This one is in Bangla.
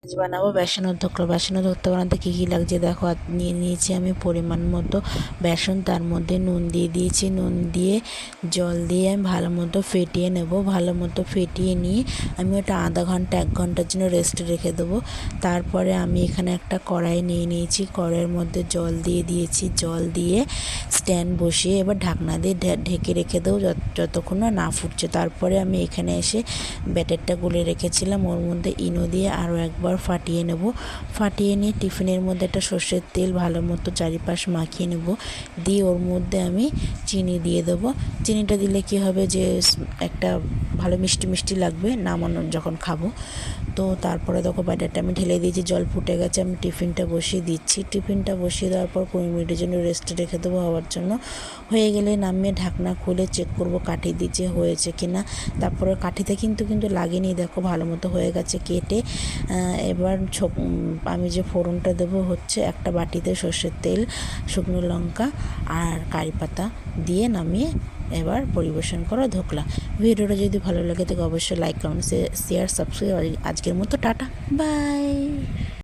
আজ বানাবো বেসনের ধোকলা। বেসনের ধোকলা বানাতে কী কী লাগছে দেখো। নিয়ে নিয়েছি আমি পরিমাণ মতো বেসন, তার মধ্যে নুন দিয়ে দিয়েছি। নুন দিয়ে জল দিয়ে আমি ভালো মতো ফেটিয়ে নেব। ভালো মতো ফেটিয়ে নিয়ে আমি ওটা আধা ঘন্টা 1 ঘন্টার জন্য রেস্টে রেখে দেবো। তারপরে আমি এখানে একটা কড়াই নিয়ে নিয়েছি। কড়াইয়ের মধ্যে জল দিয়ে দিয়েছি। জল দিয়ে স্ট্যান্ড বসিয়ে এবার ঢাকনা দিয়ে ঢেকে রেখে দেবো যতক্ষণ না ফুটছে। তারপরে আমি এখানে এসে ব্যাটারটা গুলে রেখেছিলাম, ওর মধ্যে ইনো দিয়ে আরও একবার ফাটিয়ে নেব। ফাটিয়ে নিয়ে টিফিনের মধ্যে একটা সর্ষের তেল ভালো মতো চারিপাশ মাখিয়ে নেব। দিয়ে ওর মধ্যে আমি চিনি দিয়ে দেবো। চিনিটা দিলে কী হবে যে একটা ভালো মিষ্টি মিষ্টি লাগবে নামানোর যখন খাবো। তো তারপরে দেখো ব্যাটারটা আমি ঢেলে দিয়েছি, জল ফুটে গেছে। আমি টিফিনটা বসিয়ে দিচ্ছি। টিফিনটা বসিয়ে দেওয়ার পর 20 মিনিটের জন্য রেস্টে রেখে দেবো হওয়ার জন্য। হয়ে গেলে নামিয়ে ঢাকনা খুলে চেক করব কাঠি দিচ্ছে হয়েছে কি না। তারপরে কাঠিতে কিন্তু লাগেনি, দেখো ভালো মতো হয়ে গেছে কেটে। এবার আমি যে ফোড়নটা দেবো হচ্ছে একটা বাটিতে সর্ষের তেল, শুকনো লঙ্কা আর কারি পাতা দিয়ে নামিয়ে এবার পরিবেশন করা ধোকলা। ভিডিওটা যদি ভালো লাগে তাকে অবশ্যই লাইক, কমেন্ট, শেয়ার, সাবস্ক্রাইব। আজকের মতো টাটা, বাই।